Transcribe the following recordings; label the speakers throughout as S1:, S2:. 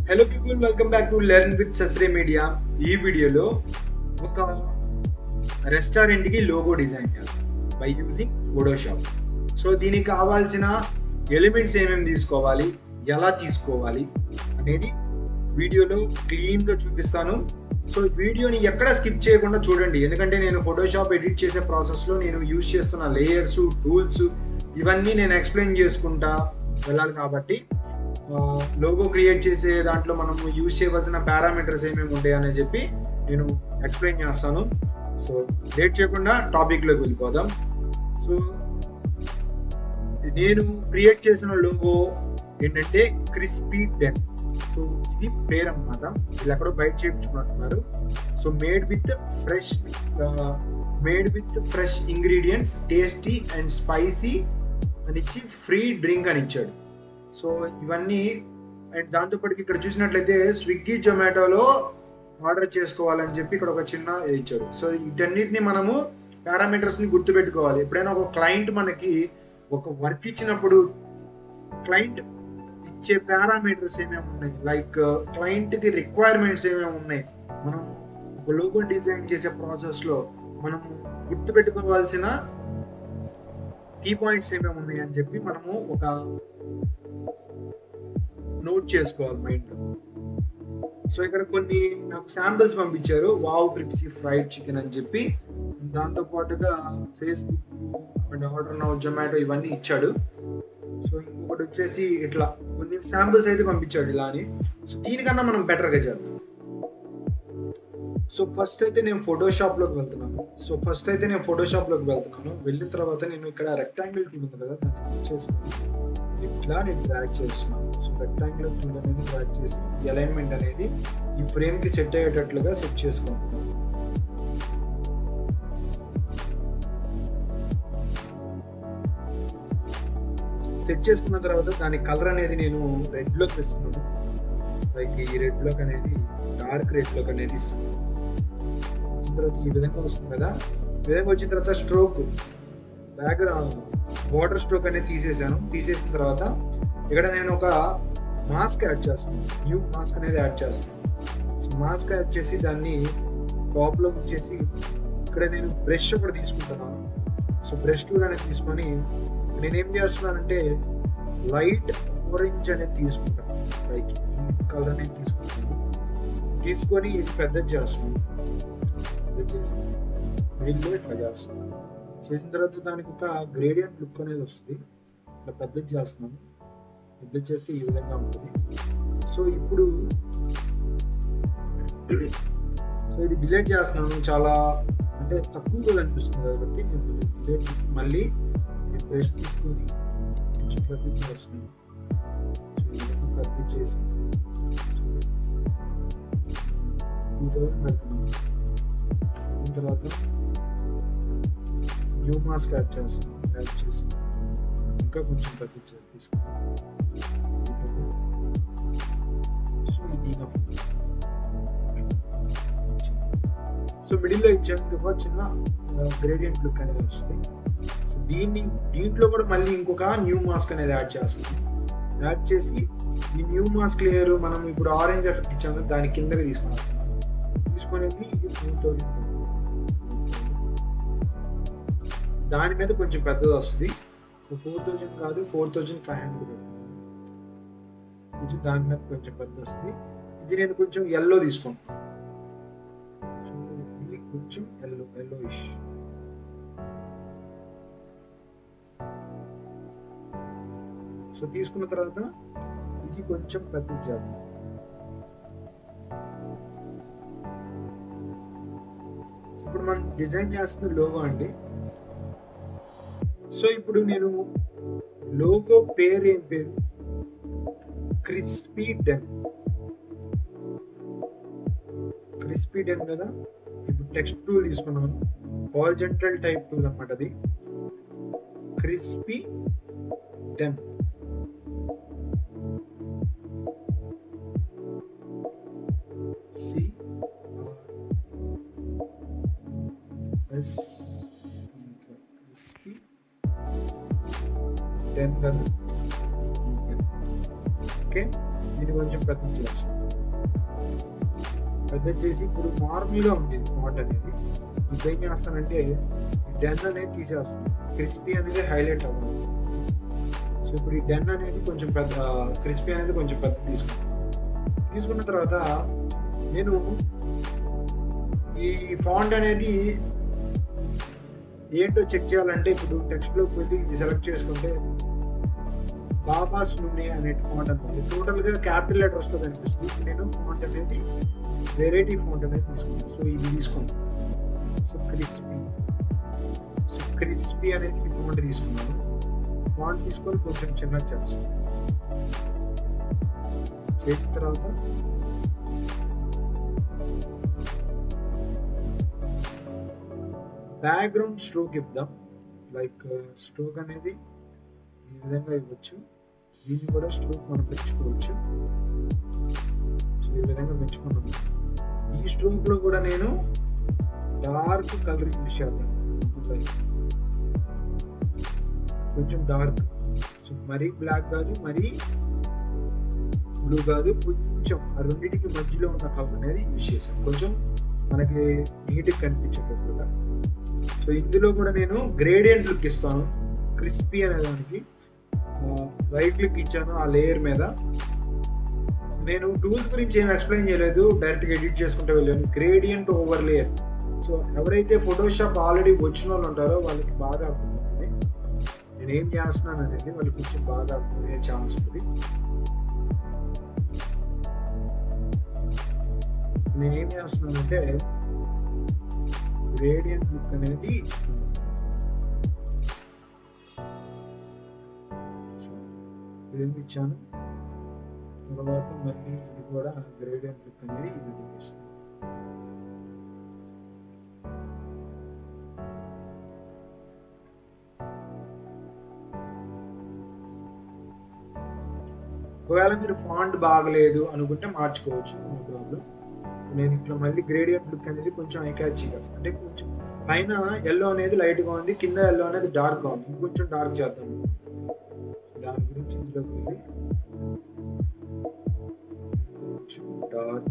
S1: Hello people, welcome back to Learn with Sasre Media. ఈ వీడియోలో ఒక రెస్టారెంట్ కి లోగో డిజైన్ చేయాలి బై యూజింగ్ ఫోటోషాప్. సో దీనికి కావాల్సిన ఎలిమెంట్స్ ఏమేమి తీసుకోవాలి, ఎలా తీసుకోవాలి అనేది వీడియోలో క్లీన్ గా చూపిస్తాను. సో వీడియోని ఎక్కడ స్కిప్ చేయకుండా చూడండి, ఎందుకంటే నేను ఫోటోషాప్ ఎడిట్ చేసే ప్రాసెస్ లో నేను యూజ్ చేస్తున్న లేయర్స్, టూల్స్ ఇవన్నీ నేను ఎక్స్ప్లెయిన్ చేసుకుంటా వెళ్ళాలి. కాబట్టి లోగో క్రియేట్ చేసే దాంట్లో మనం యూజ్ చేయవలసిన పారామీటర్స్ ఏమేమి ఉంటాయి అని చెప్పి నేను ఎక్స్ప్లెయిన్ చేస్తాను. సో లేట్ చేయకుండా టాపిక్లోకి వెళ్ళిపోదాం. సో నేను క్రియేట్ చేసిన లోగో ఏంటంటే క్రిస్పీ డెన్. సో ఇది పేరు అన్నమాట, వీళ్ళు ఎక్కడో బయట చేయించుకున్నట్టున్నారు. So made with fresh ingredients, tasty and spicy అని ఇచ్చి ఫ్రీ డ్రింక్ అని ఇచ్చాడు. సో ఇవన్నీ అండ్ దాంతోపాటు ఇక్కడ చూసినట్లయితే స్విగ్గీ, జొమాటోలో ఆర్డర్ చేసుకోవాలని చెప్పి ఇక్కడ ఒక చిన్న ఇచ్చాడు. సో వీటన్నిటిని మనము పారామీటర్స్ని గుర్తుపెట్టుకోవాలి. ఎప్పుడైనా ఒక క్లయింట్ మనకి ఒక వర్క్ ఇచ్చినప్పుడు క్లయింట్ ఇచ్చే పారామీటర్స్ ఏమేమి ఉన్నాయి, లైక్ క్లయింట్కి రిక్వైర్మెంట్స్ ఏమేమి ఉన్నాయి, మనం ఒక లోగో డిజైన్ చేసే ప్రాసెస్లో మనము గుర్తుపెట్టుకోవాల్సిన కీ పాయింట్స్ ఏమేమి ఉన్నాయి అని చెప్పి మనము ఒక నోట్ చేసుకోవాలి మైండ్లో. సో ఇక్కడ కొన్ని నాకు శాంపిల్స్ పంపించారు, వావ్ క్రిప్సీ ఫ్రైడ్ చికెన్ అని చెప్పి. దాంతోపాటుగా Facebook and order now, Zomato ఇవన్నీ ఇచ్చాడు. సో ఇంకొకటి వచ్చేసి ఇట్లా కొన్ని శాంపిల్స్ అయితే పంపించాడు ఇలా అని. సో దీనికన్నా మనం బెటర్గా చేద్దాం. సో ఫస్ట్ అయితే నేను ఫోటోషాప్లోకి వెళ్తున్నాను. వెళ్ళిన తర్వాత నేను ఇక్కడ రెక్టాంగిల్ టూల్ ఉంది కదా, దాన్ని చేసుకుని ఇట్లా నేను డ్రాగ్ చేస్తున్నాను. సో రెక్టాంగిల్ టూల్ అనేది డ్రాగ్ చేసి ఈ అలైన్మెంట్ అనేది ఈ ఫ్రేమ్కి సెట్ అయ్యేటట్లుగా సెట్ చేసుకుంటున్నాను. సెట్ చేసుకున్న తర్వాత దాని కలర్ అనేది నేను రెడ్లోకి ఇస్తున్నాను. లైక్ ఈ రెడ్లోకి అనేది డార్క్ రెడ్లోకి అనేది ఇస్తున్నాను. వచ్చిన తర్వాత ఈ విధంగా వస్తుంది కదా. ఈ విధంగా వచ్చిన తర్వాత స్ట్రోక్ బ్యాక్గ్రౌండ్ వాటర్ స్ట్రోక్ అనేది తీసేసిన తర్వాత ఇక్కడ నేను ఒక మాస్క్ యాడ్ చేస్తాను. న్యూ మాస్క్ అనేది యాడ్ చేస్తాను. మాస్క్ యాడ్ చేసి దాన్ని టాప్లో వచ్చేసి ఇక్కడ నేను బ్రష్ ఒకటి తీసుకుంటున్నాను. సో బ్రష్ టూల్ అనేది తీసుకొని నేనేం చేస్తున్నానంటే లైట్ ఆరెంజ్ అనేది తీసుకుంటాను. లైక్ ఈ కలర్ అనేది తీసుకొని ఇది పెద్దది చేస్తున్నాను. పెద్ద చేసి మిడిల్లో ఇట్లా చేస్తాను. చేసిన తర్వాత దానికి ఒక గ్రేడియంట్ లుక్ అనేది వస్తుంది. ఇట్లా పెద్దది చేస్తున్నాను. పెద్దది చేస్తే ఈ విధంగా ఉంటుంది. సో ఇప్పుడు ఇది డిలీట్ చేస్తున్నాను. చాలా అంటే తక్కువగా కనిపిస్తుంది కాబట్టి నేను డిలీట్ చేసి మళ్ళీ బ్రష్ తీసుకొని కొంచెం పెద్దది చేస్తున్నాను. పెద్దది చేసి 2000 పెడుతున్నాను. తర్వాత న్యూ మాస్క్ యాడ్ చేసి ఇంకా కొంచెం తగ్గించి తీసుకుంటాం. సో ఇది సో మిడిల్లో ఇచ్చేందుకు ఒక చిన్న గ్రేడియంట్ లుక్ అనేది వస్తుంది. సో దీంట్లో కూడా మళ్ళీ ఇంకొక న్యూ మాస్క్ అనేది యాడ్ చేస్తాం. యాడ్ చేసి ఈ న్యూ మాస్క్ లేయర్ మనం ఇప్పుడు ఆరెంజ్ ఎఫెక్ట్ ఇచ్చాము, దాని కిందకి తీసుకొని 2000 దాని మీద కొంచెం పెద్దది వస్తుంది. 4000 కాదు, 4500 కొంచెం దాని మీద కొంచెం పెద్ద వస్తుంది. ఇది నేను కొంచెం ఎల్లో తీసుకుంటాను. ఇది కొంచెం ఎల్లోయిష్. సో తీసుకున్న తర్వాత ఇది కొంచెం పెద్దది చేద్దాం. ఇప్పుడు మనం డిజైన్ చేస్తున్న లోగో అండి. సో ఇప్పుడు నేను లోగో పేరు ఏం పేరు, క్రిస్పీ డెన్ కదా. ఇప్పుడు టెక్స్ట్ టూల్ తీసుకున్నాను, హారిజాంటల్ టైప్ టూల్ అన్నమాట అది. Crispy Den Crispy Den. Okay, దీన్ని కొంచెం పెద్ద చేస్తాను. పెద్ద చేసి ఇప్పుడు నార్మల్గా ఉంది ఫాంట్ అనేది. ఇప్పుడు ఏం చేస్తానంటే డెన్ అనేది తీసేస్తాను. క్రిస్పీ అనేది హైలైట్ అవ్వాలి. సో ఇప్పుడు ఈ డెన్ అనేది కొంచెం పెద్ద, క్రిస్పీ అనేది కొంచెం పెద్ద తీసుకున్న తర్వాత నేను ఈ ఫాంట్ అనేది ఏంటో చెక్ చేయాలంటే ఇప్పుడు టెక్స్ట్లోకి వెళ్ళి ఇది సెలెక్ట్ చేసుకుంటే బాబాస్ నూనె అనే ఫాంట్ అనేది టోటల్గా క్యాపిటల్ లెటర్స్లో కనిపిస్తుంది. ఇప్పుడు నేను ఫాంట్ అనేది వెరైటీ ఫాంట్ అనేది తీసుకున్నాను. సో ఇది తీసుకున్నాను. సో క్రిస్పీ అనేది ఈ ఫాంట్ తీసుకున్నాను. ఫాంట్ తీసుకొని కొంచెం చిన్న చేస్తాను. చేసిన తర్వాత బ్యాక్గ్రౌండ్ స్ట్రోక్ ఇద్దాం. లైక్ స్ట్రోక్ అనేది ఈ విధంగా ఇవ్వచ్చు. దీన్ని కూడా స్ట్రోక్ మనం పెంచుకోవచ్చు. సో ఈ విధంగా పెంచుకున్నాము. ఈ స్ట్రోక్ లో కూడా నేను డార్క్ కలర్ యూజ్ చేద్దాం. కొంచెం డార్క్, సో మరీ బ్లాక్ కాదు, మరీ బ్లూ కాదు, కొంచెం ఆ రెండింటికి మధ్యలో ఉన్న కలర్ అనేది యూజ్ చేశాను. కొంచెం మనకి నీట్గా కనిపించేటట్టుగా. సో ఇందులో కూడా నేను గ్రేడియంట్ లుక్ ఇస్తాను. క్రిస్పీ అనే దానికి రైట్ క్లిక్ ఇచ్చాను ఆ లేయర్ మీద. నేను టూల్స్ గురించి ఏం ఎక్స్ప్లెయిన్ చేయలేదు, డైరెక్ట్గా ఎడిట్ చేసుకుంటూ వెళ్ళాను. Gradient overlay. సో ఎవరైతే ఫోటోషాప్ ఆల్రెడీ వచ్చిన వాళ్ళు ఉంటారో వాళ్ళకి బాగా అర్థమవుతుంది నేను ఏం చేస్తున్నాను అనేది. వాళ్ళకి కొంచెం బాగా అర్థమయ్యే ఛాన్స్ ఉంటుంది. నేనేం చేస్తున్నానంటే గ్రేడియంట్ లుక్ అనేది ఇస్తున్నాను. ఇది ఇచ్చాను. తర్వాత మళ్ళీ ఇది కూడా గ్రేడియంట్ లుక్ అనేది ఈ విధంగా ఇస్తాను. ఒకవేళ మీరు ఫాంట్ బాగలేదు అనుకుంటే మార్చుకోవచ్చు, నో ప్రాబ్లం. నేను ఇట్లా మళ్ళీ గ్రేడియంట్ లుక్ అనేది కొంచెం ఐకాచీగా, అంటే కొంచెం పైన ఎల్లో అనేది లైట్గా ఉంది, కింద ఎల్లో అనేది డార్క్గా ఉంది. ఇంకొంచెం డార్క్ చేద్దాం. దాని గురించి ఇందులోకి వెళ్ళి కొంచెం డార్క్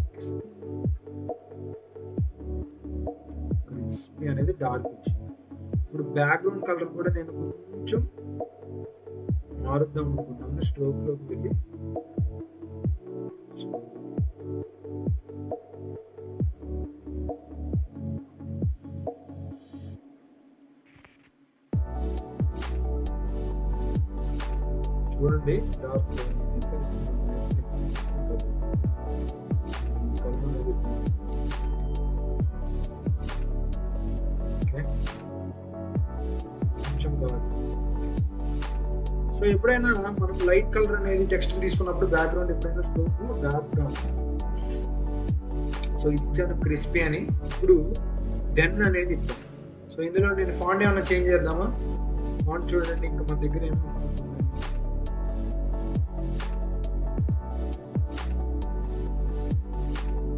S1: క్రిస్పీ అనేది డార్క్ వచ్చింది. ఇప్పుడు బ్యాక్గ్రౌండ్ కలర్ కూడా నేను కొంచెం మారుద్దాం అనుకుంటున్నాను. స్ట్రోక్లోకి వెళ్ళి చూడండి, డార్క్ కొంచెం డార్క్. సో ఎప్పుడైనా మనం లైట్ కలర్ అనేది టెక్స్ట్ తీసుకున్నప్పుడు బ్యాక్గ్రౌండ్ ఎప్పుడైనా స్ట్రోక్ డార్క్గా ఉంటుంది. సో ఇది ఇచ్చాను క్రిస్పీ అని. ఇప్పుడు డెన్ అనేది ఇద్దాం. సో ఇందులో నేను ఫాంట్ ఏమైనా చేంజ్ చేద్దామా? ఫాంట్ చూడండి, ఇంకా మన దగ్గర ఏమైనా ఫాంట్స్ ఉన్నాయి.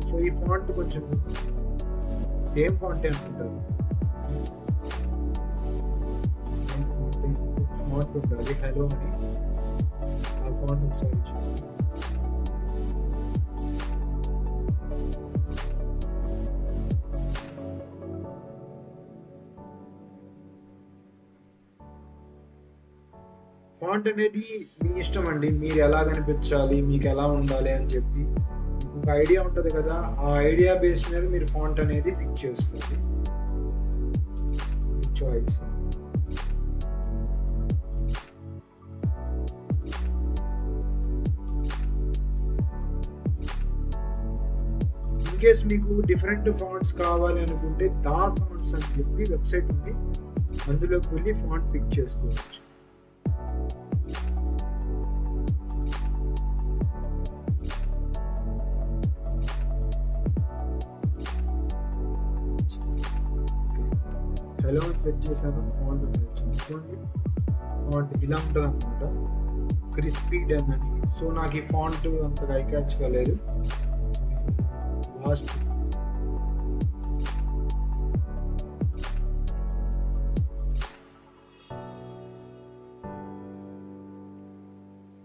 S1: సో ఈ ఫాంట్ కొంచెం సేమ్ ఫాంటే అనుకుంటారు. సేమ్ ఫాంట్ ఫాంట్ ఉంటుంది హలో అని. ఆ ఫాంట్ ఒకసారి చూడండి. ఫాంట్ అనేది మీ ఇష్టం అండి, మీరు ఎలా కనిపించాలి, మీకు ఎలా ఉండాలి అని చెప్పి మీకు ఒక ఐడియా ఉంటుంది కదా. ఆ ఐడియా బేస్ మీద మీరు ఫాంట్ అనేది పిక్ చేసుకోండి. చాయిస్. ఇన్ కేస్ మీకు డిఫరెంట్ ఫాంట్స్ కావాలి అనుకుంటే దా ఫాంట్స్ అని చెప్పి వెబ్సైట్ ఉంది, అందులోకి వెళ్ళి ఫాంట్ పిక్ చేసుకోవచ్చు. హలో అని సెట్ చేశాను. ఫాంట్ అనేది చూడండి, ఫాంట్ ఇలా ఉంటుంది అనమాట, క్రిస్పీ డెన్ అని. సో నాకు ఈ ఫాంట్ అంతగా ఐకాచ్ కాలేదు. Last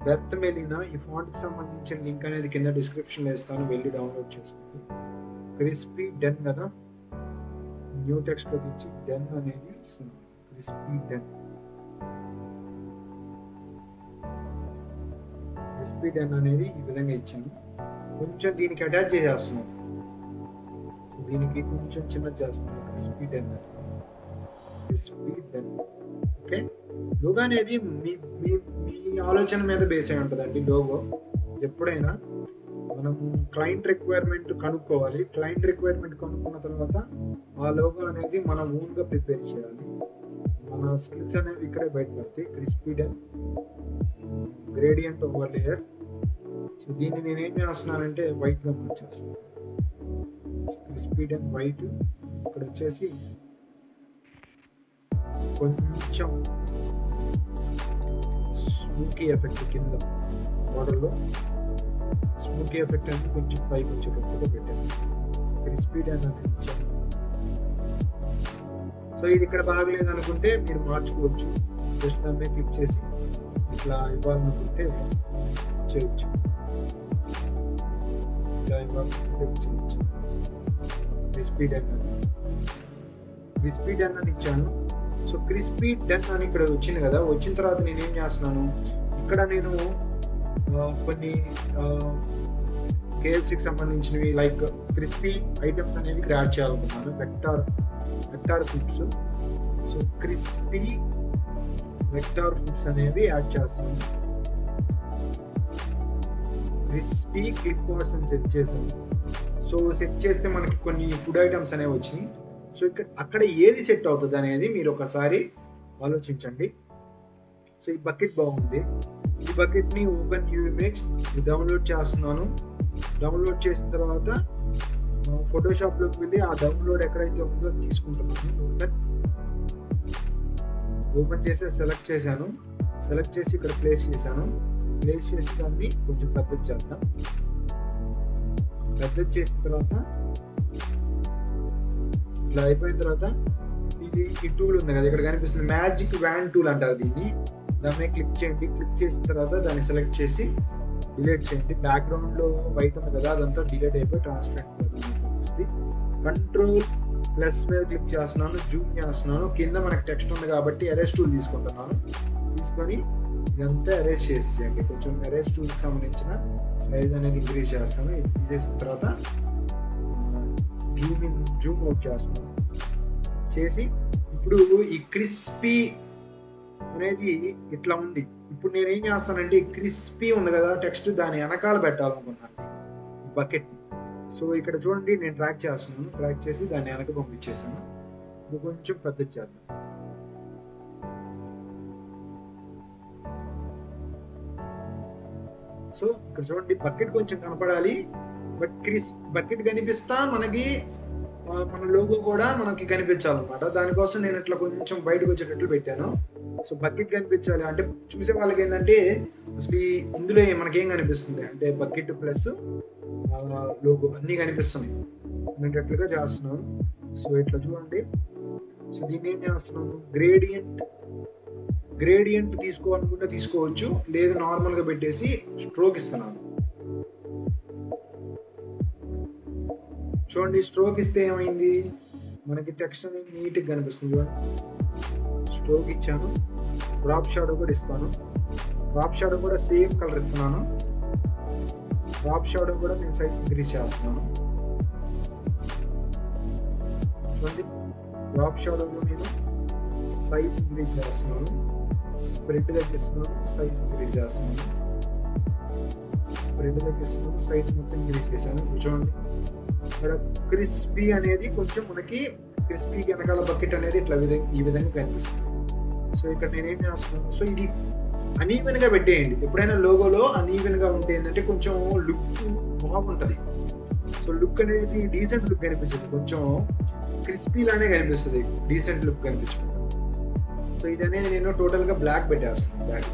S1: berth మెలినా. ఈ ఫాంట్కి సంబంధించిన లింక్ అనేది కింద డిస్క్రిప్షన్లో ఇస్తాను, వెళ్ళి డౌన్లోడ్ చేసుకోండి. క్రిస్పీ డెన్ కదా, న్యూ టెక్స్ట్లోకి ఇచ్చి డెన్ అనేది ఇస్తున్నాను. క్రిస్పీ డెన్, క్రిస్పీ డెన్ అనేది ఈ విధంగా ఇచ్చాను. కొంచెం దీనికి అటాచ్ చేసేస్తున్నాను, దీనికి కొంచెం చిన్నది చేస్తున్నాను. Crispy Den, Crispy Den. Okay, logo అనేది మీ మీ మీ ఆలోచన మీద బేస్ అయి ఉంటుందండి. లోగో ఎప్పుడైనా మనము క్లయింట్ రిక్వైర్మెంట్ కనుక్కోవాలి. క్లయింట్ రిక్వైర్మెంట్ కనుక్కున్న తర్వాత ఆ లోగో అనేది మనం ఓన్గా ప్రిపేర్ చేయాలి. మన స్కిల్స్ అనేవి ఇక్కడే బయటపడతాయి. Crispy Den, gradient overlay. So దీన్ని నేను ఏం చేస్తున్నానంటే వైట్గా మార్చేస్తున్నాను. Crispy den white. ఇక్కడ వచ్చేసి కొంచెం స్మోకీ ఎఫెక్ట్ కింద మోడల్లో స్మోకీ ఎఫెక్ట్ అనేది కొంచెం పైకి వచ్చేటట్టుగా పెట్టాను. క్రిస్పీ డెన్ అనేది ఇచ్చాను. సో ఇది ఇక్కడ బాగలేదు అనుకుంటే మీరు మార్చుకోవచ్చు. జస్ట్ దాన్ని క్లిక్ చేసి ఇట్లా ఇవ్వాలనుకుంటే చేయొచ్చు, ఇలా ఇవ్వాలనుకుంటే చేయొచ్చు. క్రిస్పీ డెన్ అని, క్రిస్పీ డెన్ అని ఇచ్చాను. సో క్రిస్పీ డెన్ అని ఇక్కడ వచ్చింది కదా, వచ్చిన తర్వాత నేను ఏం చేస్తున్నాను, ఇక్కడ నేను కొన్ని KFCకి సంబంధించినవి లైక్ క్రిస్పీ ఐటమ్స్ అనేవి ఇక్కడ యాడ్ చేయాలనుకున్నాను. Vector foods. So crispy vector foods అనేవి యాడ్ చేస్తాను. క్రిస్పీ క్లిక్ బార్డ్స్ అని సెట్ చేశాను. సో సెట్ చేస్తే మనకి కొన్ని ఫుడ్ ఐటమ్స్ అనేవి వచ్చినాయి. సో ఇక్కడ అక్కడ ఏది సెట్ అవుతుంది అనేది మీరు ఒకసారి ఆలోచించండి. సో ఈ బకెట్ బాగుంది. ఈ బకెట్ని ఓపెన్ న్యూ ఇమేజ్ డౌన్లోడ్ చేస్తున్నాను. డౌన్లోడ్ చేసిన తర్వాత ఫోటోషాప్లోకి వెళ్ళి ఆ డౌన్లోడ్ ఎక్కడైతే ఉందో తీసుకుంటున్నాను. ఓపెన్ చేసి సెలెక్ట్ చేశాను. సెలెక్ట్ చేసి ఇక్కడ ప్లేస్ చేశాను. ప్లేస్ చేసి దాన్ని కొంచెం పెద్దది చేద్దాం. పెద్దది చేసిన తర్వాత ఇట్లా అయిపోయిన తర్వాత ఇది ఈ టూల్ ఉంది కదా, ఇక్కడ కనిపిస్తుంది మ్యాజిక్ వ్యాన్ టూల్ అంటారు దీన్ని. దాన్ని క్లిక్ చేయండి. క్లిక్ చేసిన తర్వాత దాన్ని సెలెక్ట్ చేసి డిలీట్ చేయండి. బ్యాక్గ్రౌండ్లో వైట్ ఉంది కదా, అదంతా డిలీట్ అయిపోయి ట్రాన్స్పరెంట్ కనిపిస్తుంది. కంట్రోల్ ప్లస్ మీద క్లిక్ చేస్తున్నాను, జూమ్ చేస్తున్నాను. కింద మనకి టెక్స్ట్ ఉంది కాబట్టి ఎరేస్ టూల్ తీసుకుంటున్నాను. తీసుకొని ఇదంతా ఎరేస్ చేసేయండి. కొంచెం ఎరేస్ టూల్కి సంబంధించిన సైజ్ అనేది ఇంక్రీజ్ చేస్తాను. ఇది చేసిన తర్వాత జూమ్ అవుట్ చేస్తున్నాను. చేసి ఇప్పుడు ఈ క్రిస్పీ అనేది ఇట్లా ఉంది. ఇప్పుడు నేను ఏం చేస్తానంటే ఈ క్రిస్పీ ఉంది కదా టెక్స్ట్, దాని వెనకాల పెట్టాలనుకున్నాను బకెట్. సో ఇక్కడ చూడండి నేను ట్రాక్ చేస్తున్నాను. ట్రాక్ చేసి దాన్ని వెనక పంపించేసాను. ఇప్పుడు కొంచెం పెద్దది చేద్దాం. సో ఇక్కడ చూడండి బకెట్ కొంచెం కనపడాలి, బట్ బకెట్ కనిపిస్తా మనకి మన లోగో కూడా మనకి కనిపించాలన్నమాట. దానికోసం నేను ఇట్లా కొంచెం బయటకు వచ్చేటట్లు పెట్టాను. సో బకెట్ కనిపించాలి అంటే చూసే వాళ్ళకి ఏంటంటే అసలు ఇందులో మనకేం కనిపిస్తుంది అంటే బకెట్ ప్లస్ లోగో అన్నీ కనిపిస్తున్నాయి అనేటట్లుగా చేస్తున్నాను. సో ఇట్లా చూడండి. సో దీన్ని ఏం చేస్తున్నాను, గ్రేడియంట్ తీసుకోవాలనుకుంటే తీసుకోవచ్చు, లేదు నార్మల్గా పెట్టేసి స్ట్రోక్ ఇస్తున్నాను. చూడండి స్ట్రోక్ ఇస్తే ఏమైంది, మనకి టెక్స్ట్ అనేది నీట్గా కనిపిస్తుంది. చూడండి స్ట్రోక్ ఇచ్చాను. డ్రాప్ షాడో కూడా ఇస్తాను. డ్రాప్ షాడో కూడా సేమ్ కలర్ ఇస్తున్నాను. డ్రాప్ షాడో కూడా నేను సైజ్ ఇంక్రీజ్ చేస్తున్నాను. చూడండి డ్రాప్ షాడోలో నేను సైజ్ ఇంక్రీజ్ చేస్తున్నాను. స్ప్రెడ్ తగ్గిస్తున్నాను, సైజ్ ఇంక్రీజ్ చేస్తున్నాను. స్ప్రెడ్ తగ్గిస్తున్నాను, సైజ్ మొత్తం ఇంక్రీజ్ చేశాను. చూడండి ఇక్కడ క్రిస్పీ అనేది కొంచెం మనకి క్రిస్పీ వెనకాల బకెట్ అనేది ఇట్లా ఈ విధంగా కనిపిస్తుంది. సో ఇక్కడ నేనేం చేస్తున్నాను, సో ఇది అనీవెన్గా పెట్టేయండి. ఎప్పుడైనా లోగోలో అనీవెన్గా ఉంటే ఏంటంటే కొంచెం లుక్ బాగుంటుంది. సో లుక్ అనేది డీసెంట్ లుక్ కనిపించదు, కొంచెం క్రిస్పీ లానే కనిపిస్తుంది, డీసెంట్ లుక్ కనిపించకుండా. సో ఇది అనేది నేను టోటల్గా బ్లాక్ పెట్టేస్తున్నాను.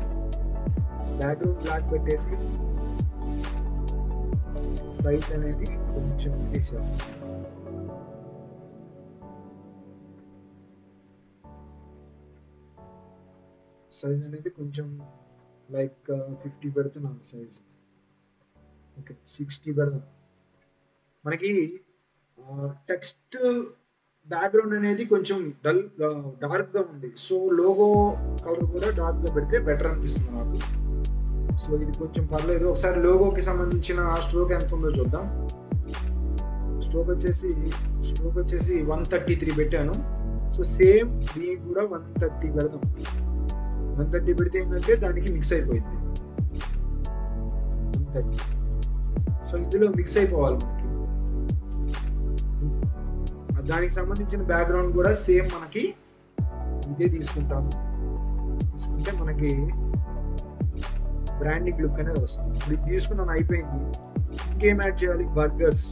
S1: బ్యాక్గ్రౌండ్ బ్లాక్ పెట్టేసి సైజ్ అనేది కొంచెం ఇంక్రీజ్ చేస్తాను. సైజ్ అనేది కొంచెం లైక్ 50 పెడుతున్నాను సైజ్. ఓకే 60 పెడదాం. మనకి టెక్స్ట్ బ్యాక్గ్రౌండ్ అనేది కొంచెం డార్క్ గా ఉంది. సో లోగో కలర్ కూడా డార్క్ గా పెడితే బెటర్ అనిపిస్తుంది నాకు. సో ఇది కొంచెం పర్లేదు. ఒకసారి లోగోకి సంబంధించిన స్ట్రోక్ ఎంత ఉందో చూద్దాం. స్ట్రోక్ వచ్చేసి 133 పెట్టాను. సో సేమ్ దీనికి కూడా 130 పెడదాం. 130 పెడితే ఏంటంటే దానికి మిక్స్ అయిపోయింది 130. సో ఇందులో మిక్స్ అయిపోవాలి మనకి. దానికి సంబంధించిన బ్యాక్గ్రౌండ్ కూడా సేమ్ మనకి ఇదే తీసుకుంటాము. తీసుకుంటే మనకి బ్రాండింగ్ లుక్ అనేది వస్తుంది. ఇప్పుడు ఇది తీసుకున్నాను, అయిపోయింది. ఇంకేం యాడ్ చేయాలి? బర్గర్స్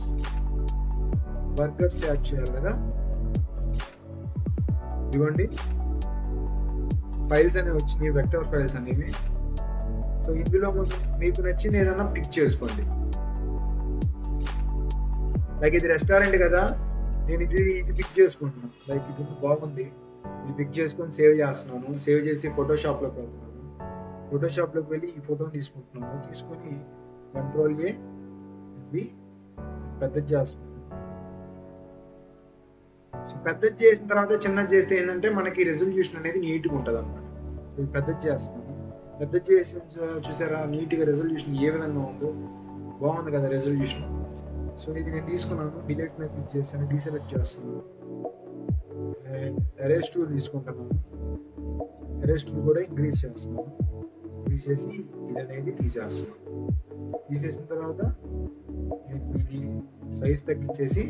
S1: యాడ్ చేయాలి కదా. ఇవ్వండి ఫైల్స్ అనేవి వచ్చినాయి, వెక్టర్ ఫైల్స్ అనేవి. సో ఇందులో మీకు నచ్చింది ఏదైనా పిక్ చేసుకోండి. లైక్ ఇది రెస్టారెంట్ కదా, నేను ఇది పిక్ చేసుకుంటున్నాను. లైక్ ఇది బాగుంది, ఇది పిక్ చేసుకొని సేవ్ చేస్తున్నాను. సేవ్ చేసి ఫోటోషాప్లోకి వెళ్తున్నాను. ఫోటోషాప్లోకి వెళ్ళి ఈ ఫోటోని తీసుకుంటున్నాను. తీసుకొని Ctrl A ఇవి పెద్దది చేస్తున్నాను. సో పెద్దది చేసిన తర్వాత చిన్నది చేస్తే ఏంటంటే మనకి రెజల్యూషన్ అనేది నీట్గా ఉంటుంది అన్నమాట. ఇది పెద్దది చేస్తున్నాను. పెద్దది చేసి చూసారా నీట్గా రెజల్యూషన్ ఏ విధంగా ఉందో, బాగుంది కదా రెజల్యూషన్. సో ఇది నేను తీసుకున్నాను, డిలీట్ మీద క్లిక్ చేశాను, డీసెలెక్ట్ చేస్తున్నాను. ఎరేస్ టూల్ తీసుకుంటున్నాను. ఎరేస్ టూల్ కూడా ఇంక్రీజ్ చేస్తున్నాను. ఇంక్రీజ్ చేసి ఇది అనేది తీసేస్తున్నాను. తీసేసిన తర్వాత ఇది సైజ్ తగ్గించేసి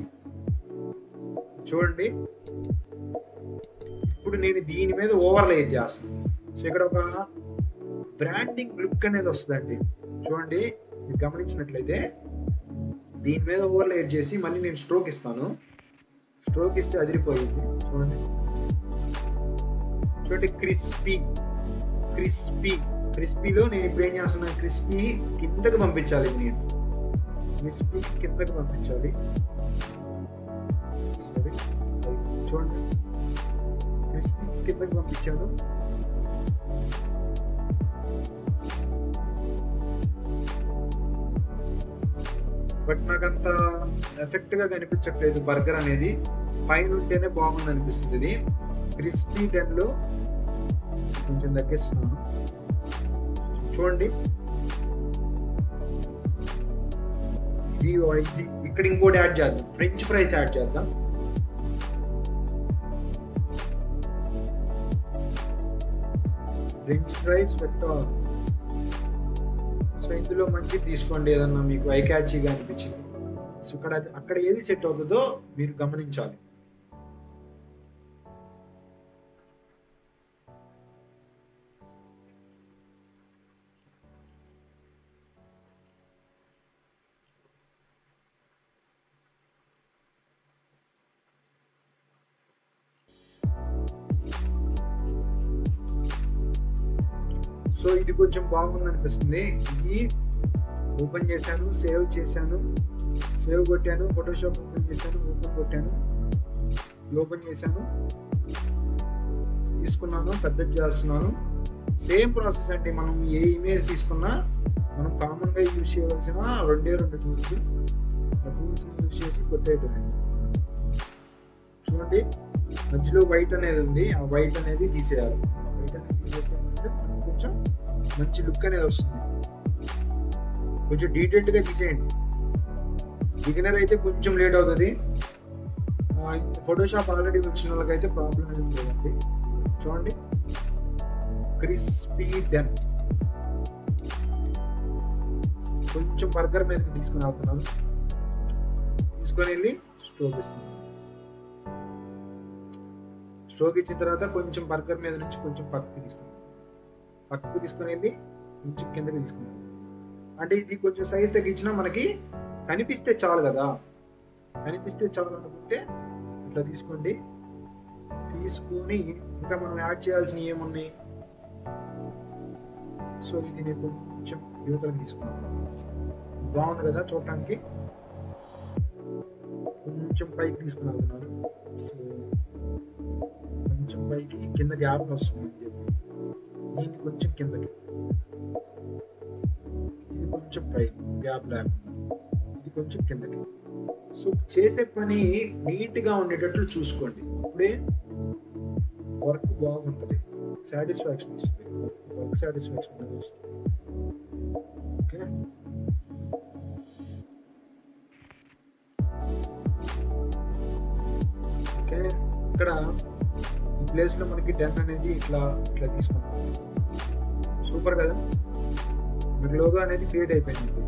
S1: చూడండి. ఇప్పుడు నేను దీని మీద ఓవర్లే చేస్తాను. సో ఇక్కడ ఒక బ్రాండింగ్ లుక్ అనేది వస్తుందండి. చూడండి మీరు గమనించినట్లయితే దీని మీద ఓవర్లే చేసి మళ్ళీ నేను స్ట్రోక్ ఇస్తాను. స్ట్రోక్ ఇస్తే అదిరిపోయింది. చూడండి క్రిస్పీలో నేను ఇప్పుడు ఏం చేస్తున్నాను, క్రిస్పీ కిందకి పంపించాలి. నేను క్రిస్పీ కిందకి పంపించాలి. సారీ చూడండి క్రిస్పీ కిందకి పంపించాను. బట్ నాకు అంత ఎఫెక్ట్ గా కనిపించట్లేదు. బర్గర్ అనేది పైన ఉంటేనే బాగుంది అనిపిస్తుంది. ఇది క్రిస్పీ 10లో కొంచెం తగ్గిస్తున్నాను. చూడండి ఇది ఇక్కడ ఇంకోటి యాడ్ చేద్దాం, ఫ్రెంచ్ ఫ్రైస్ యాడ్ చేద్దాం. ఫ్రెంచ్ ఫ్రైస్ పెట్టాలి. సో ఇందులో మంచిది తీసుకోండి, ఏదన్నా మీకు ఐ క్యాచీగా అనిపించింది. సో అక్కడ ఏది సెట్ అవుతుందో మీరు గమనించాలి. సో ఇది కొంచెం బాగుంది అనిపిస్తుంది. ఇది ఓపెన్ చేశాను, సేవ్ చేశాను, సేవ్ కొట్టాను, ఫోటోషాప్ ఓపెన్ చేశాను, ఓపెన్ కొట్టాను, ఓపెన్ చేశాను, తీసుకున్నాను, పెద్దది చేస్తున్నాను. సేమ్ ప్రాసెస్ అండి. మనం ఏ ఇమేజ్ తీసుకున్నా మనం కామన్గా యూజ్ చేయవలసిన రెండు టూల్స్. ఆ టూల్స్ని యూజ్ చేసి కొట్టేయటమే. చూడండి మధ్యలో వైట్ అనేది ఉంది, ఆ వైట్ అనేది తీసేయాలి. వైట్ అనేది తీసేస్తే కొంచెం మంచి లుక్ అనేది వస్తుంది. కొంచెం డీటెయిల్డ్గా తీసేయండి. బిగినర్ అయితే కొంచెం లేట్ అవుతుంది. ఫోటోషాప్ ఆల్రెడీ వచ్చిన వాళ్ళకైతే ప్రాబ్లం ఏం లేదండి. చూడండి క్రిస్పీ 10 కొంచెం బర్గర్ మీదకి తీసుకుని వెళ్తున్నాను. తీసుకొని వెళ్ళి స్ట్రోక్ ఇస్తాను. స్ట్రోక్ ఇచ్చిన తర్వాత కొంచెం బర్గర్ మీద నుంచి కొంచెం పక్కకు తీసుకుని వెళ్ళి కొంచెం కిందకి తీసుకున్నాను. అంటే ఇది కొంచెం సైజ్ తగ్గించినా మనకి కనిపిస్తే చాలు కదా. కనిపిస్తే చాలు అనుకుంటే ఇట్లా తీసుకోండి. తీసుకొని ఇంకా మనం యాడ్ చేయాల్సినవి ఏమున్నాయి. సో ఇది నేను కొంచెం యువతలకు తీసుకున్నాను. బాగుంది కదా చూడటానికి. కొంచెం పైకి తీసుకుని వెళ్తున్నాను. సో కొంచెం పైకి కింద గ్యాప్ వస్తుంది అని చెప్పి దీన్ని కొంచెం కిందకి కొంచెం పై గ్యాప్ లేకుండా, ఇది కొంచెం కిందకి. సో చేసే పని నీట్గా ఉండేటట్లు చూసుకోండి, అప్పుడే వర్క్ బాగుంటుంది, సాటిస్ఫాక్షన్ వస్తుంది, వర్క్ సాటిస్ఫాక్షన్ అనేది వస్తుంది. Okay, okay. ఇక్కడ ఈ ప్లేస్లో మనకి 10 అనేది ఇట్లా ఇట్లా తీసుకుంటాం. సూపర్ కదా, మీకు లోగో అనేది క్రియేట్ అయిపోయింది.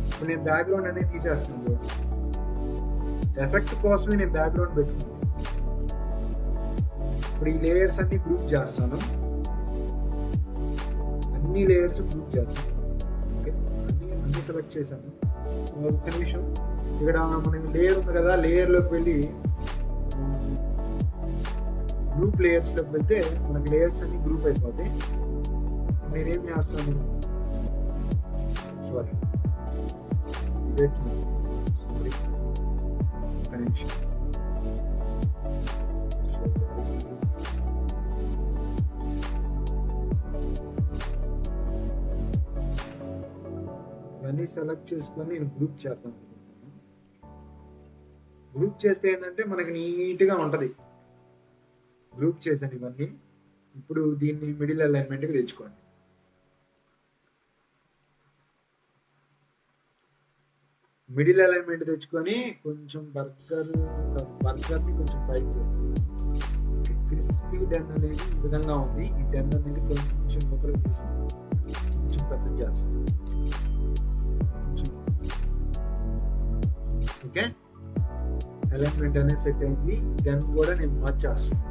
S1: ఇప్పుడు నేను బ్యాక్గ్రౌండ్ అనేది తీసేస్తున్నాను చూడండి, ఎఫెక్ట్ కోసమే నేను బ్యాక్గ్రౌండ్ పెట్టుకున్నాను. ఇప్పుడు ఈ లేయర్స్ అన్ని గ్రూప్ చేస్తాను, అన్ని లేయర్స్ గ్రూప్ చేస్తాను. ఓకే, అన్ని సెలెక్ట్ చేశాను. ఒక్క నిమిషం, ఇక్కడ మనకి లేయర్ ఉంది కదా, లేయర్లోకి వెళ్ళి గ్రూప్ లేయర్స్లోకి వెళ్తే మనకి లేయర్స్ అన్ని గ్రూప్ అయిపోతాయి. నేనేం చేస్తాను, సారీ ఒక నిమిషం, ఇవన్నీ సెలెక్ట్ చేసుకొని నేను గ్రూప్ చేద్దాం అనుకుంటున్నాను. గ్రూప్ చేస్తే ఏంటంటే మనకి నీట్గా ఉంటుంది. గ్రూప్ చేశాను ఇవన్నీ. ఇప్పుడు దీన్ని మిడిల్ అలైన్మెంట్కి తెచ్చుకోండి. మిడిల్ అలైన్మెంట్ తెచ్చుకొని కొంచెం బర్గర్ని కొంచెం పైకి, క్రిస్పీ డెన్ అనేది ఈ విధంగా ఉంది. ఈ డెన్ అనేది కొంచెం లోపలికి తీసి కొంచెం పెద్ద చేస్తాం. ఓకే, అలైన్మెంట్ అనేది సెట్ అయింది. డెన్ కూడా నేను మార్చేస్తాను.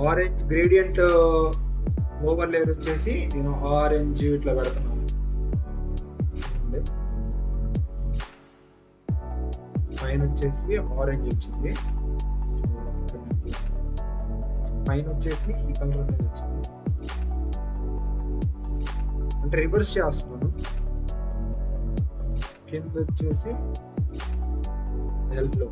S1: ఆరెంజ్ గ్రేడియంట్ ఓవర్ లేయర్ వచ్చేసి నేను ఆరెంజ్ ఇట్లా పెడుతున్నాను. పైన వచ్చేసి ఆరెంజ్ వచ్చింది, పైన వచ్చేసి ఈ కలర్ అనేది వచ్చింది. అంటే రివర్స్ చేస్తున్నాను. కింద వచ్చేసి ఎల్లో,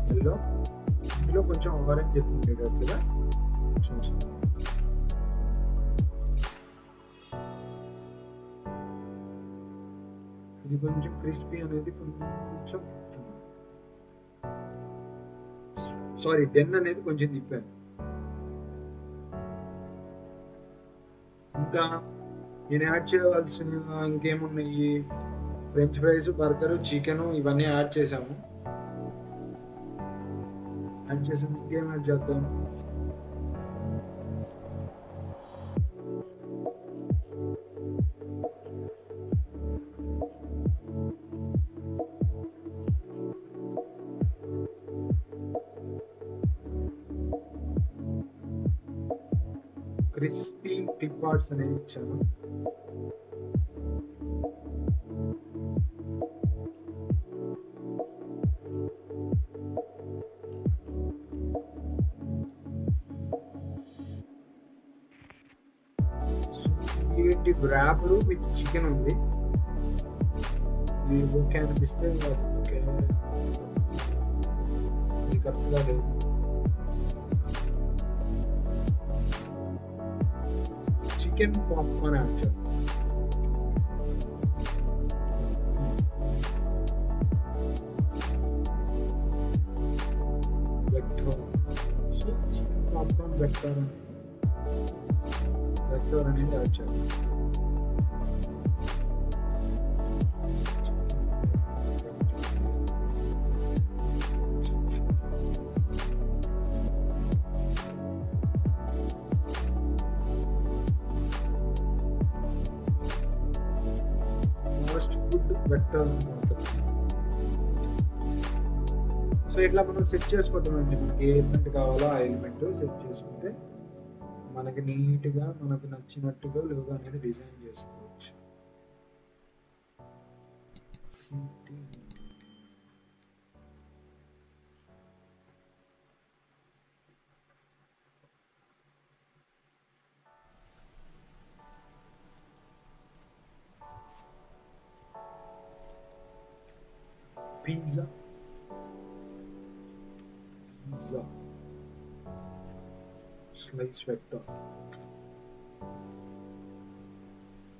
S1: ఇందులో కొంచెం ఆరెంజ్ ఎక్కువ ఉండేటట్టుగా చూస్తున్నాను. ఇది కొంచెం క్రిస్పీ అనేది కొంచెం తిప్పుతున్నాను. సారీ, డెన్ అనేది కొంచెం తిప్పాను. ఇంకా నేను యాడ్ చేయవలసిన ఇంకేమున్నాయి, ఫ్రెంచ్ ఫ్రైస్, బర్గర్, చికెన్ ఇవన్నీ యాడ్ చేసాము. ఇంకేం యాడ్ చేద్దాం, క్రిస్పీ టిప్ పార్ట్స్ అనేది ఇచ్చాను. ర్యాపర్ విత్ చికెన్ ఉంది. ఇది ఓకే అనిపిస్తే ఓకే, ఇది కరెక్ట్గా లేదు. చికెన్ పాప్కార్న్ యాడ్ చేద్దాం. Vector, so chicken popcorn vector అనేది యాడ్ చేద్దాం. వెక్టర్ ఉంటుంది. సో ఇట్లా మనం సెట్ చేసుకోవటమండి. మనకి ఏ ఎలిమెంట్ కావాలో ఆ ఎలిమెంట్ సెట్ చేసుకుంటే మనకి నీట్గా మనకు నచ్చినట్టుగా లోగో అనేది డిజైన్ చేసుకోవచ్చు. Pizza, slice vector.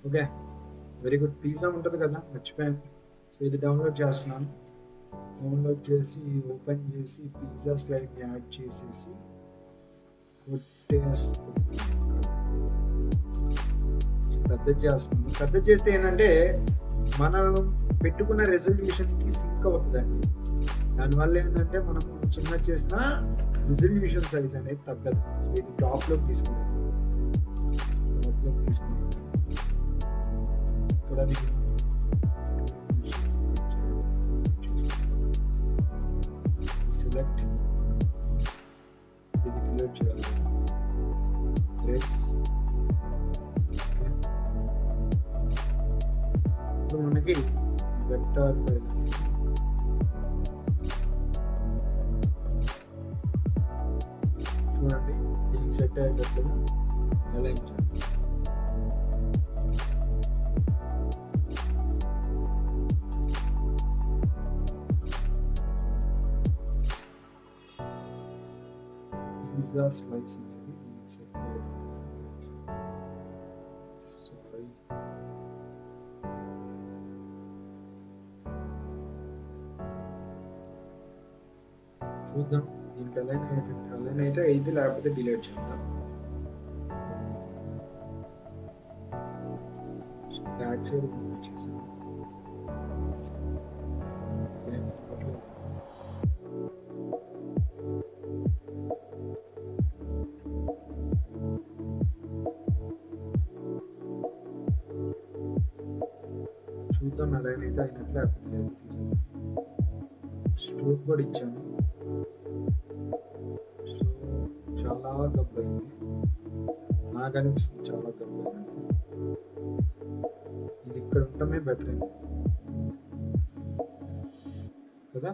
S1: Okay, very good. Pizza ఉంటుంది కదా, మర్చిపోయాను. సో ఇది డౌన్లోడ్ చేస్తున్నాను. డౌన్లోడ్ చేసి ఓపెన్ చేసి పిజ్జా స్లైడ్ని యాడ్ చేసేసి కొట్టేస్తుంది. పెద్ద చేస్తున్నాను. పెద్ద చేస్తే ఏంటంటే మనం పెట్టుకున్న రెజల్యూషన్కి సింక్ అవుతుందండి. దానివల్ల ఏంటంటే మనం చిన్న చేసిన రిజల్యూషన్ సైజ్ అనేది తగ్గదు. సో ఇది టాప్లోకి తీసుకున్నాను. ఇక్కడ నేను సెలెక్ట్ ఇది డిలీట్ చేయాలి. ప్రెస్. ఇప్పుడు మనకి వెక్టర్ ఫైల్ చూడండి, దీనికి సెట్ అయ్యేటట్లుగా అలైన్ చేయాలి. పిజ్జా స్లైస్ అనేది దీనికి సెట్ అయ్యేటట్లుగా. సారీ, చూద్దాం దీనికి అలైన్ అయితే అయితే లేకపోతే డిలీట్ చేద్దాం. బ్యాక్ సైడ్ వచ్చేసాను. చూద్దాం అలైన్ అయితే అయినట్లు లేకపోతే లేదు. తీసేద్దాం. స్ట్రోక్ కూడా ఇచ్చాను. చాలా గబ్బైంది, నాకు అనిపిస్తుంది చాలా గబ్బైంది. ఇది ఇక్కడ ఉండటమే బెటర్ ఏమో కదా.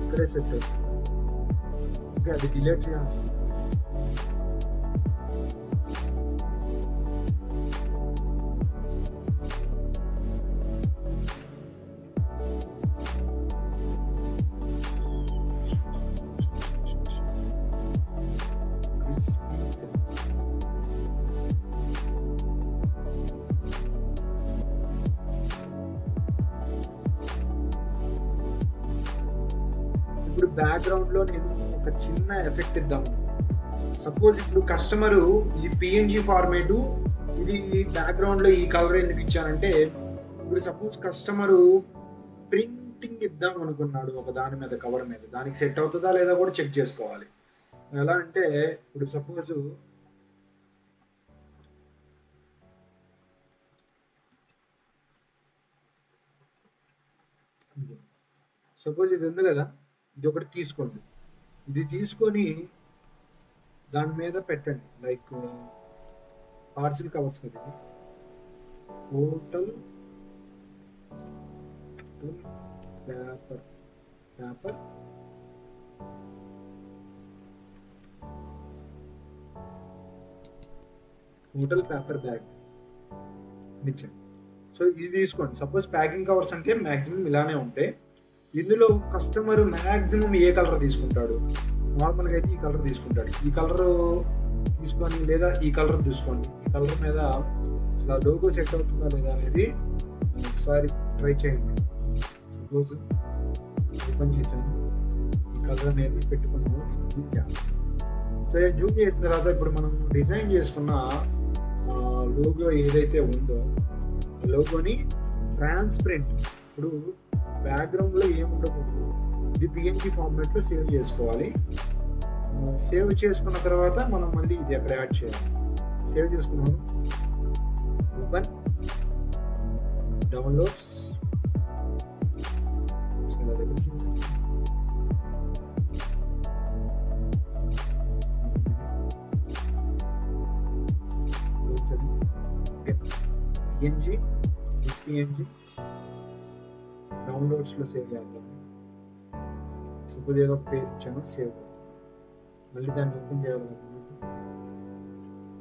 S1: ఇక్కడే సెట్ అవుతుంది. ఓకే, అది డిలీట్ చేయాల్సి. ఇప్పుడు బ్యాక్గ్రౌండ్ లో నేను ఒక చిన్న ఎఫెక్ట్ ఇద్దాం. సపోజ్ ఇప్పుడు కస్టమరు ఈ పిఎన్జి ఫార్మేటు, ఇది బ్యాక్గ్రౌండ్ లో ఈ కలర్ ఎందుకు ఇచ్చానంటే, ఇప్పుడు సపోజ్ కస్టమరు ప్రింటింగ్ ఇద్దాం అనుకున్నాడు ఒక దాని మీద, కవర్ మీద, దానికి సెట్ అవుతుందా లేదా కూడా చెక్ చేసుకోవాలి. ఎలా అంటే ఇప్పుడు సపోజ్ ఇది ఉంది కదా, ఇది ఒకటి తీసుకోండి. ఇది తీసుకొని దాని మీద పెట్టండి. లైక్ పార్సిల్ కవర్స్ కదా, ఇది hotel paper hotel paper bag ఇచ్చాను. సో ఇది తీసుకోండి. సపోజ్ ప్యాకింగ్ కవర్స్ అంటే మ్యాక్సిమం ఇలానే ఉంటాయి. ఇందులో కస్టమర్ మ్యాక్సిమం ఏ కలర్ తీసుకుంటాడు? నార్మల్గా అయితే ఈ కలర్ తీసుకుంటాడు. ఈ కలర్ తీసుకొని, లేదా ఈ కలర్ తీసుకోండి. ఈ కలర్ మీద అసలు లోగో సెట్ అవుతుందా లేదా అనేది ఒకసారి ట్రై చేయండి. సపోజ్ ఓపెన్ చేశాను, ఈ కలర్ అనేది పెట్టుకున్నాము. జూమ్ చేస్తాను. సో జూమ్ చేసిన తర్వాత ఇప్పుడు మనం డిజైన్ చేసుకున్న లోగో ఏదైతే ఉందో ఆ లోగోని ట్రాన్స్పరెంట్, ఇప్పుడు బ్యాక్గ్రౌండ్లో ఏముండకూడదు, ఇది పిఎన్జి ఫార్మాట్లో సేవ్ చేసుకోవాలి. సేవ్ చేసుకున్న తర్వాత మనం మళ్ళీ ఇది అక్కడ యాడ్ చేయాలి. సేవ్ చేసుకున్నాను. ఓపెన్, డౌన్లోడ్స్, పిఎన్జి డౌన్లోడ్స్లో సేవ్ చేద్దాం. సపోజ్ ఏదో ఒక పేరు ఇచ్చాను, సేవ్. మళ్ళీ దాన్ని ఓపెన్ చేయాలి.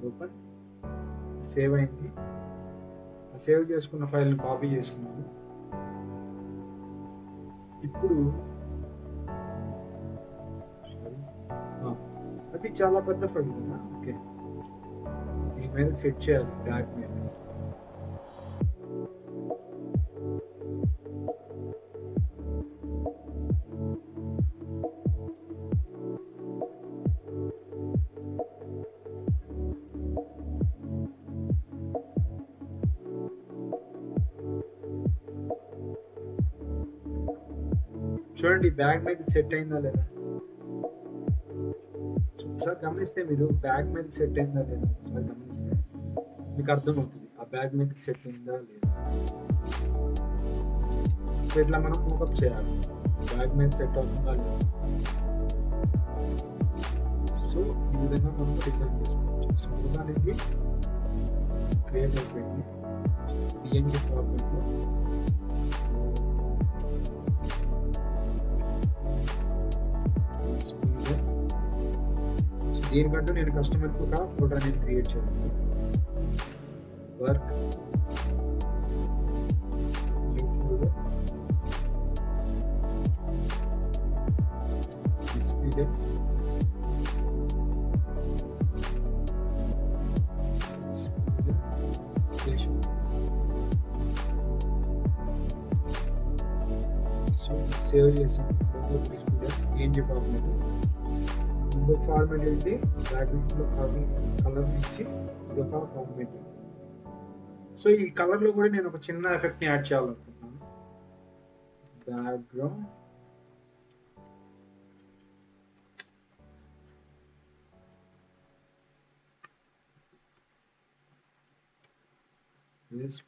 S1: ఓపెన్ సేవ్ అయింది. సేవ్ చేసుకున్న ఫైల్ని కాపీ చేసుకున్నాను. ఇప్పుడు అది చాలా పెద్ద ఫైల్ కదా. ఓకే, దీని మీద సెట్ చేయాలి బ్యాక్ మీద. చూడండి బ్యాగ్ మీద సెట్ అయిందా లేదా. ఒకసారి గమనిస్తే మీరు బ్యాగ్ మీద సెట్ అయిందా లేదా ఒకసారి గమనిస్తే మీకు అర్థమవుతుంది ఆ బ్యాగ్ మీద సెట్ అయిందా లేదా. సో ఇట్లా మనం మూకప్ చేయాలి బ్యాగ్ మీద సెట్ అవుతుందా లేదా. సో ఈ విధంగా మనం డిజైన్ చేసుకోవచ్చు. సో ముందుగా అనేది క్రియేట్ అయిపోయింది పిఎన్జి ఫార్మాట్లో. దీనికంటూ నేను కస్టమర్కి ఒక ఫోటో అనేది క్రియేట్ చేయాలి. Work new folder display save చేసాను. డిస్ప్లే ఏంటి ఫార్మాట్ ఇంకొక ఫార్మాట్ ఏంటి బ్యాక్గ్రౌండ్లో కలర్ ఇచ్చి ఇదొక ఫార్మాట్. సో ఈ కలర్లో కూడా నేను ఒక చిన్న ఎఫెక్ట్ని యాడ్ చేయాలనుకుంటున్నాను. Background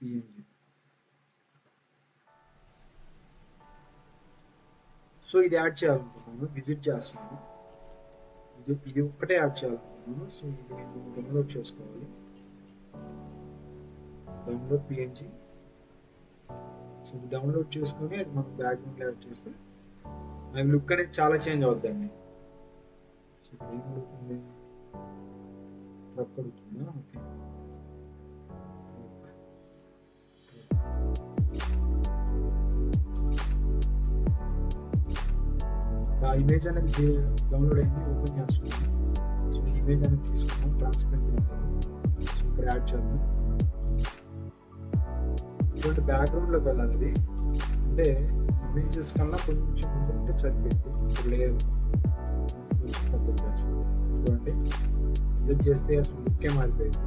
S1: PNG. సో ఇది యాడ్ చేయాలనుకుంటున్నాను. విజిట్ చేస్తున్నాను. ఇది ఒక్కటే యాడ్ చేయాలనుకుంటున్నాను. సో ఇది నేను డౌన్లోడ్ చేసుకోవాలి. Download PNG. సో డౌన్లోడ్ చేసుకొని అది మనం బ్యాక్గ్రౌండ్లో యాడ్ చేస్తే మనకి లుక్ అనేది చాలా చేంజ్ అవుతుందండి. సో ఇప్పుడు ఏం అడుగుతుంది, ట్రక్ అడుగుతుందా. ఓకే, ఆ ఇమేజ్ అనేది డౌన్లోడ్ అయింది. ఓపెన్ చేస్తున్నాం. సో ఇమేజ్ అనేది తీసుకున్నాం. ట్రాన్స్పరెంట్ ఉంటుంది. సో ఇక్కడ యాడ్ చేద్దాం. చూడండి బ్యాక్గ్రౌండ్లోకి వెళ్ళాలి. అది అంటే ఇమేజెస్ కన్నా కొంచెం ముందుంటే సరిపోయింది. లేయర్ కొంచెం పెద్దది చేస్తాం. చూడండి ఇది చేస్తే అసలు లుక్కే మారిపోయింది.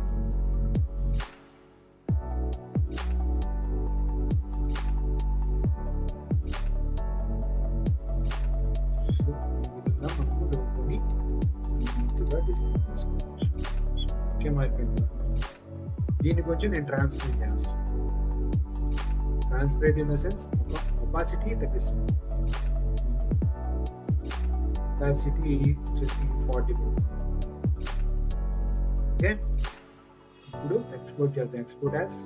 S1: దీని కొంచెం నేను ట్రాన్స్పరెంట్ చేస్తాను. Transparent in the sense opacity తగ్గిస్తాను. ఒపాసిటీ వచ్చేసి 40. ఓకే, ఇప్పుడు ఎక్స్పోర్ట్ చేద్దాం. ఎక్స్పోర్ట్ యాజ్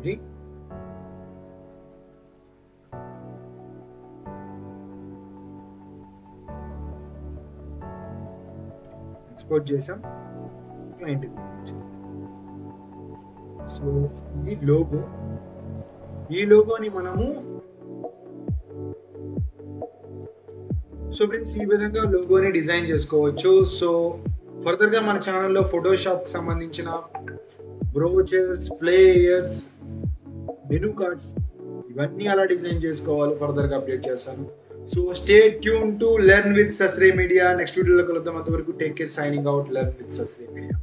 S1: ఇది ఎక్స్పోర్ట్ చేసాం. క్లయింట్ సో ఇది లోగో. ఈ లోగోని మనము సో ఫ్రెండ్స్ ఈ విధంగా లోగోని డిజైన్ చేసుకోవచ్చు. సో ఫర్దర్గా మన ఛానల్లో ఫోటోషాప్కి సంబంధించిన బ్రోచర్స్, ఫ్లేయర్స్, మెనూ కార్డ్స్ ఇవన్నీ అలా డిజైన్ చేసుకోవాలి ఫర్దర్గా అప్డేట్ చేస్తాను. So stay tune to learn with Sasre Media. Next వీడియోలో కలుద్దాం. అంతవరకు take care. Signing out. Learn with Sasre media.